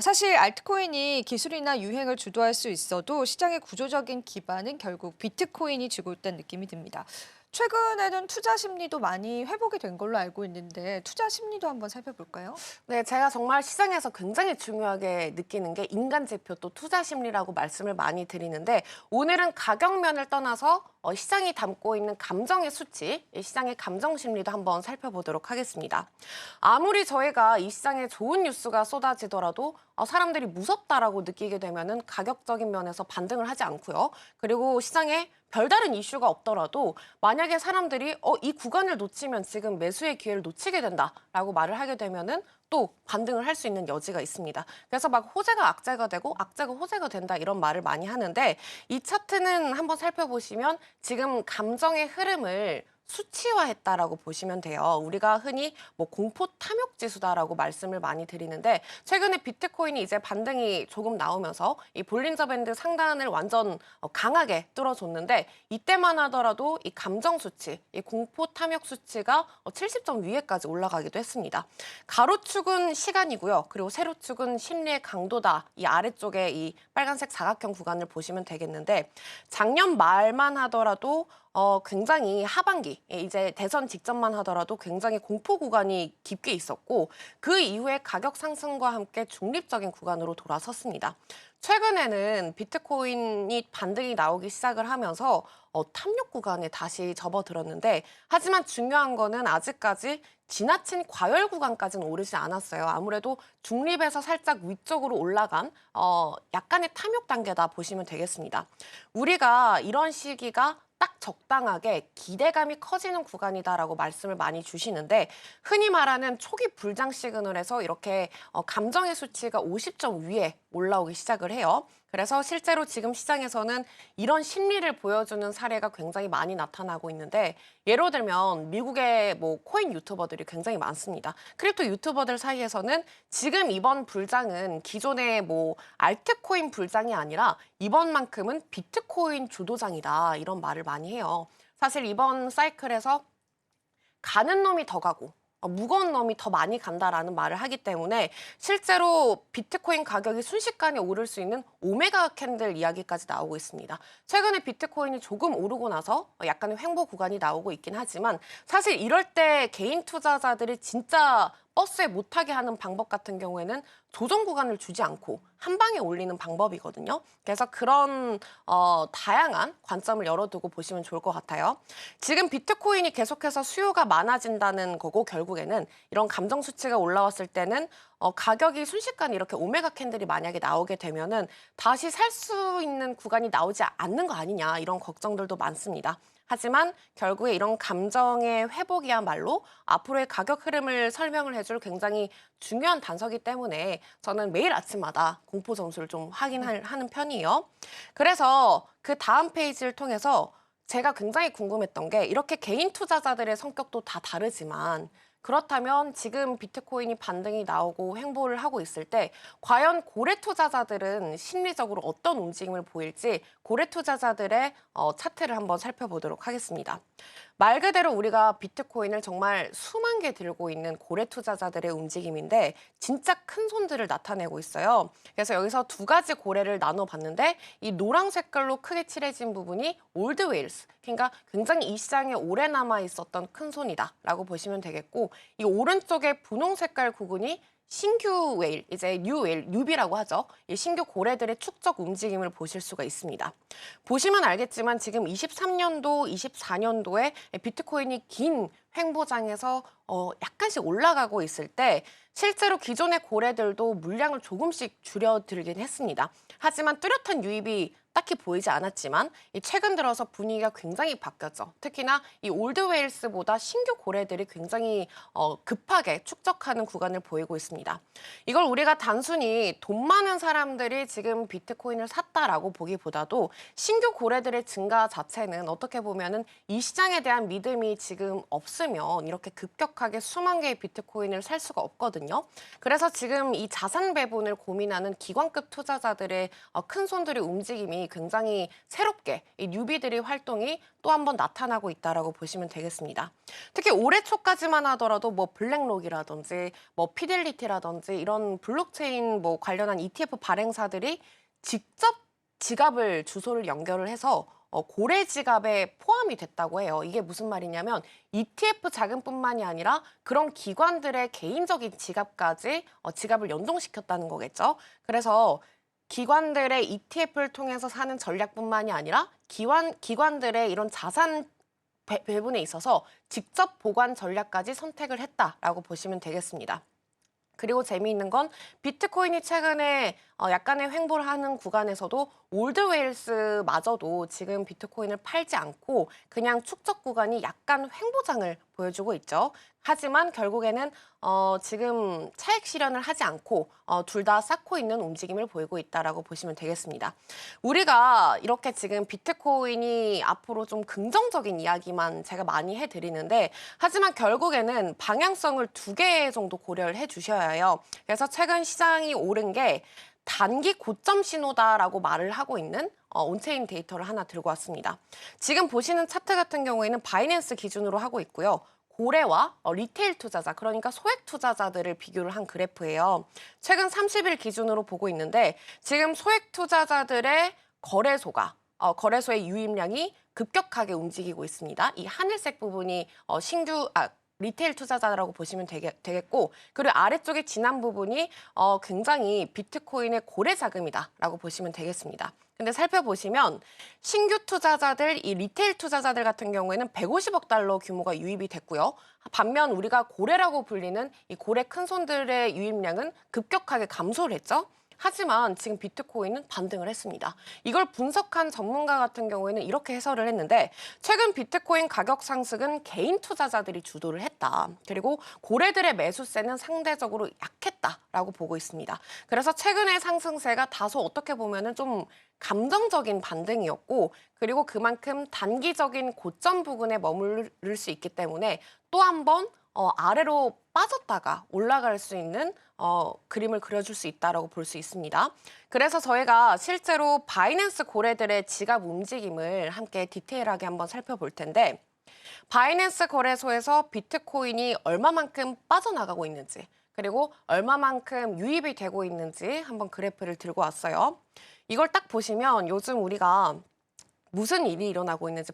사실 알트코인이 기술이나 유행을 주도할 수 있어도 시장의 구조적인 기반은 결국 비트코인이 쥐고 있다는 느낌이 듭니다. 최근에는 투자 심리도 많이 회복이 된 걸로 알고 있는데 투자 심리도 한번 살펴볼까요? 네, 제가 정말 시장에서 굉장히 중요하게 느끼는 게 인간 지표 또 투자 심리라고 말씀을 많이 드리는데 오늘은 가격면을 떠나서 시장이 담고 있는 감정의 수치, 이 시장의 감정 심리도 한번 살펴보도록 하겠습니다. 아무리 저희가 이 시장에 좋은 뉴스가 쏟아지더라도 사람들이 무섭다라고 느끼게 되면은 가격적인 면에서 반등을 하지 않고요. 그리고 시장에 별다른 이슈가 없더라도 만약에 사람들이 이 구간을 놓치면 지금 매수의 기회를 놓치게 된다라고 말을 하게 되면은 또 반등을 할 수 있는 여지가 있습니다. 그래서 막 호재가 악재가 되고 악재가 호재가 된다 이런 말을 많이 하는데 이 차트는 한번 살펴보시면 지금 감정의 흐름을 수치화했다라고 보시면 돼요. 우리가 흔히 뭐 공포 탐욕 지수다라고 말씀을 많이 드리는데 최근에 비트코인이 이제 반등이 조금 나오면서 이 볼린저 밴드 상단을 완전 강하게 뚫어줬는데 이때만 하더라도 이 감정 수치, 이 공포 탐욕 수치가 70점 위에까지 올라가기도 했습니다. 가로축은 시간이고요. 그리고 세로축은 심리의 강도다. 이 아래쪽에 이 빨간색 사각형 구간을 보시면 되겠는데 작년 말만 하더라도 굉장히 하반기, 이제 대선 직전만 하더라도 굉장히 공포 구간이 깊게 있었고 그 이후에 가격 상승과 함께 중립적인 구간으로 돌아섰습니다. 최근에는 비트코인이 반등이 나오기 시작을 하면서 탐욕 구간에 다시 접어들었는데 하지만 중요한 거는 아직까지 지나친 과열 구간까지는 오르지 않았어요. 아무래도 중립에서 살짝 위쪽으로 올라간 약간의 탐욕 단계다 보시면 되겠습니다. 우리가 이런 시기가 딱 적당하게 기대감이 커지는 구간이다라고 말씀을 많이 주시는데 흔히 말하는 초기 불장 시그널에서 이렇게 감정의 수치가 50점 위에 올라오기 시작을 해요. 그래서 실제로 지금 시장에서는 이런 심리를 보여주는 사례가 굉장히 많이 나타나고 있는데 예로 들면 미국의 뭐 코인 유튜버들이 굉장히 많습니다. 크립토 유튜버들 사이에서는 지금 이번 불장은 기존의 뭐 알트코인 불장이 아니라 이번만큼은 비트코인 주도장이다 이런 말을 많이 해요. 사실 이번 사이클에서 가는 놈이 더 가고 무거운 놈이 더 많이 간다라는 말을 하기 때문에 실제로 비트코인 가격이 순식간에 오를 수 있는 오메가 캔들 이야기까지 나오고 있습니다. 최근에 비트코인이 조금 오르고 나서 약간의 횡보 구간이 나오고 있긴 하지만 사실 이럴 때 개인 투자자들이 진짜 버스에 못 타게 하는 방법 같은 경우에는 조정 구간을 주지 않고 한 방에 올리는 방법이거든요. 그래서 그런 다양한 관점을 열어두고 보시면 좋을 것 같아요. 지금 비트코인이 계속해서 수요가 많아진다는 거고 결국에는 이런 감정 수치가 올라왔을 때는 가격이 순식간에 이렇게 오메가 캔들이 만약에 나오게 되면은 다시 살 수 있는 구간이 나오지 않는 거 아니냐 이런 걱정들도 많습니다. 하지만 결국에 이런 감정의 회복이야말로 앞으로의 가격 흐름을 설명을 해줄 굉장히 중요한 단서기 때문에 저는 매일 아침마다 공포 점수를 좀 확인하는 편이에요. 그래서 그 다음 페이지를 통해서 제가 굉장히 궁금했던 게 이렇게 개인 투자자들의 성격도 다 다르지만 그렇다면 지금 비트코인이 반등이 나오고 횡보를 하고 있을 때 과연 고래 투자자들은 심리적으로 어떤 움직임을 보일지 고래 투자자들의 차트를 한번 살펴보도록 하겠습니다. 말 그대로 우리가 비트코인을 정말 수만 개 들고 있는 고래 투자자들의 움직임인데 진짜 큰 손들을 나타내고 있어요. 그래서 여기서 두 가지 고래를 나눠봤는데 이 노랑 색깔로 크게 칠해진 부분이 올드 웨일스, 그러니까 굉장히 이 시장에 오래 남아 있었던 큰 손이다라고 보시면 되겠고 이 오른쪽에 분홍 색깔 구근이 신규 웨일, 이제 뉴 웨일, 뉴비라고 하죠. 이 신규 고래들의 축적 움직임을 보실 수가 있습니다. 보시면 알겠지만 지금 23년도, 24년도에 비트코인이 긴 횡보장에서 약간씩 올라가고 있을 때 실제로 기존의 고래들도 물량을 조금씩 줄여들긴 했습니다. 하지만 뚜렷한 유입이 딱히 보이지 않았지만 최근 들어서 분위기가 굉장히 바뀌었죠. 특히나 이 올드 웨일스보다 신규 고래들이 굉장히 급하게 축적하는 구간을 보이고 있습니다. 이걸 우리가 단순히 돈 많은 사람들이 지금 비트코인을 샀다라고 보기보다도 신규 고래들의 증가 자체는 어떻게 보면은 이 시장에 대한 믿음이 지금 없으면 이렇게 급격하게 수만 개의 비트코인을 살 수가 없거든요. 그래서 지금 이 자산 배분을 고민하는 기관급 투자자들의 큰 손들의 움직임이 굉장히 새롭게 이 뉴비들의 활동이 또 한 번 나타나고 있다라고 보시면 되겠습니다. 특히 올해 초까지만 하더라도 뭐 블랙록이라든지 뭐 피델리티라든지 이런 블록체인 뭐 관련한 ETF 발행사들이 직접 지갑을 주소를 연결을 해서 고래 지갑에 포함이 됐다고 해요. 이게 무슨 말이냐면 ETF 자금뿐만이 아니라 그런 기관들의 개인적인 지갑까지 지갑을 연동시켰다는 거겠죠. 그래서 기관들의 ETF를 통해서 사는 전략뿐만이 아니라 기관들의 이런 자산 배분에 있어서 직접 보관 전략까지 선택을 했다라고 보시면 되겠습니다. 그리고 재미있는 건 비트코인이 최근에 약간의 횡보를 하는 구간에서도 올드웨일스마저도 지금 비트코인을 팔지 않고 그냥 축적 구간이 약간 횡보장을 보여주고 있죠. 하지만 결국에는 지금 차익 실현을 하지 않고 둘 다 쌓고 있는 움직임을 보이고 있다라고 보시면 되겠습니다. 우리가 이렇게 지금 비트코인이 앞으로 좀 긍정적인 이야기만 제가 많이 해드리는데 하지만 결국에는 방향성을 2개 정도 고려를 해주셔야 해요. 그래서 최근 시장이 오른 게 단기 고점 신호다라고 말을 하고 있는 온체인 데이터를 하나 들고 왔습니다. 지금 보시는 차트 같은 경우에는 바이낸스 기준으로 하고 있고요. 고래와 리테일 투자자, 그러니까 소액 투자자들을 비교를 한 그래프예요. 최근 30일 기준으로 보고 있는데 지금 소액 투자자들의 거래소의 유입량이 급격하게 움직이고 있습니다. 이 하늘색 부분이 리테일 투자자라고 보시면 되겠고, 그리고 아래쪽에 진한 부분이 굉장히 비트코인의 고래 자금이다라고 보시면 되겠습니다. 근데 살펴보시면 신규 투자자들, 이 리테일 투자자들 같은 경우에는 150억 달러 규모가 유입이 됐고요. 반면 우리가 고래라고 불리는 이 고래 큰손들의 유입량은 급격하게 감소를 했죠. 하지만 지금 비트코인은 반등을 했습니다. 이걸 분석한 전문가 같은 경우에는 이렇게 해설을 했는데 최근 비트코인 가격 상승은 개인 투자자들이 주도를 했다. 그리고 고래들의 매수세는 상대적으로 약했다라고 보고 있습니다. 그래서 최근의 상승세가 다소 어떻게 보면은 좀 감정적인 반등이었고 그리고 그만큼 단기적인 고점 부근에 머무를 수 있기 때문에 또 한 번 아래로 빠졌다가 올라갈 수 있는 그림을 그려줄 수 있다라고 볼 수 있습니다. 그래서 저희가 실제로 바이낸스 고래들의 지갑 움직임을 함께 디테일하게 한번 살펴볼 텐데 바이낸스 거래소에서 비트코인이 얼마만큼 빠져나가고 있는지 그리고 얼마만큼 유입이 되고 있는지 한번 그래프를 들고 왔어요. 이걸 딱 보시면 요즘 우리가 무슨 일이 일어나고 있는지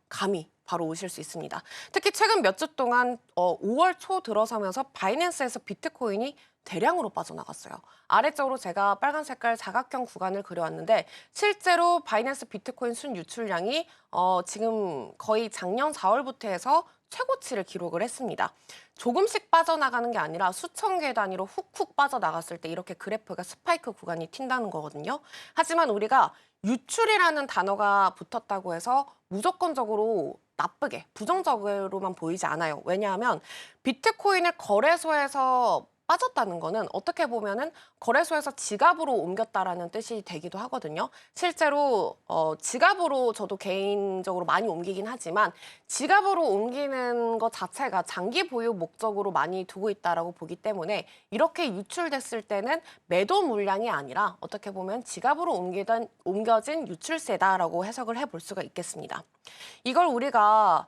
감이 바로 오실 수 있습니다. 특히 최근 몇 주 동안 5월 초 들어서면서 바이낸스에서 비트코인이 대량으로 빠져나갔어요. 아래쪽으로 제가 빨간 색깔 사각형 구간을 그려왔는데 실제로 바이낸스 비트코인 순유출량이 지금 거의 작년 4월부터 해서 최고치를 기록을 했습니다. 조금씩 빠져나가는 게 아니라 수천 개 단위로 훅훅 빠져나갔을 때 이렇게 그래프가 스파이크 구간이 튄다는 거거든요. 하지만 우리가 유출이라는 단어가 붙었다고 해서 무조건적으로 나쁘게, 부정적으로만 보이지 않아요. 왜냐하면 비트코인을 거래소에서 빠졌다는 거는 어떻게 보면은 거래소에서 지갑으로 옮겼다라는 뜻이 되기도 하거든요. 실제로 지갑으로 저도 개인적으로 많이 옮기긴 하지만 지갑으로 옮기는 것 자체가 장기 보유 목적으로 많이 두고 있다라고 보기 때문에 이렇게 유출됐을 때는 매도 물량이 아니라 어떻게 보면 지갑으로 옮겨진 유출세다라고 해석을 해볼 수가 있겠습니다. 이걸 우리가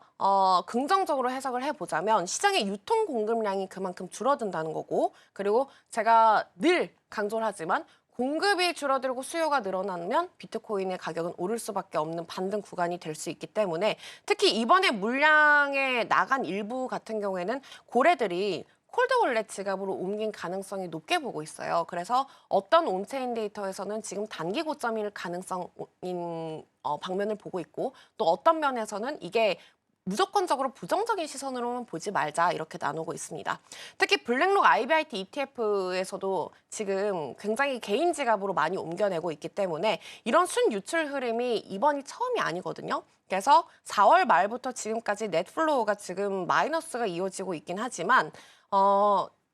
긍정적으로 해석을 해보자면 시장의 유통 공급량이 그만큼 줄어든다는 거고 그리고 제가 늘 강조를 하지만 공급이 줄어들고 수요가 늘어나면 비트코인의 가격은 오를 수밖에 없는 반등 구간이 될 수 있기 때문에 특히 이번에 물량에 나간 일부 같은 경우에는 고래들이 콜드월렛 지갑으로 옮긴 가능성이 높게 보고 있어요. 그래서 어떤 온체인 데이터에서는 지금 단기 고점일 가능성인 방면을 보고 있고 또 어떤 면에서는 이게 무조건적으로 부정적인 시선으로만 보지 말자 이렇게 나누고 있습니다. 특히 블랙록 IBIT ETF에서도 지금 굉장히 개인 지갑으로 많이 옮겨내고 있기 때문에 이런 순유출 흐름이 이번이 처음이 아니거든요. 그래서 4월 말부터 지금까지 넷플로우가 지금 마이너스가 이어지고 있긴 하지만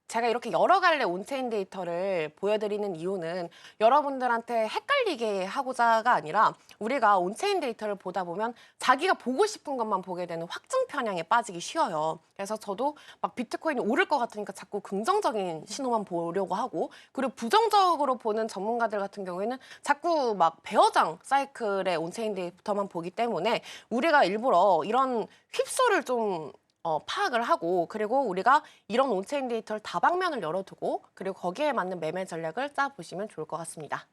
제가 이렇게 여러 갈래 온체인 데이터를 보여드리는 이유는 여러분들한테 헷갈리게 하고자가 아니라 우리가 온체인 데이터를 보다 보면 자기가 보고 싶은 것만 보게 되는 확증 편향에 빠지기 쉬워요. 그래서 저도 막 비트코인이 오를 것 같으니까 자꾸 긍정적인 신호만 보려고 하고, 그리고 부정적으로 보는 전문가들 같은 경우에는 자꾸 막 배어장 사이클의 온체인 데이터만 보기 때문에 우리가 일부러 이런 휩소를 좀 파악을 하고, 그리고 우리가 이런 온체인 데이터를 다방면을 열어두고, 그리고 거기에 맞는 매매 전략을 짜보시면 좋을 것 같습니다.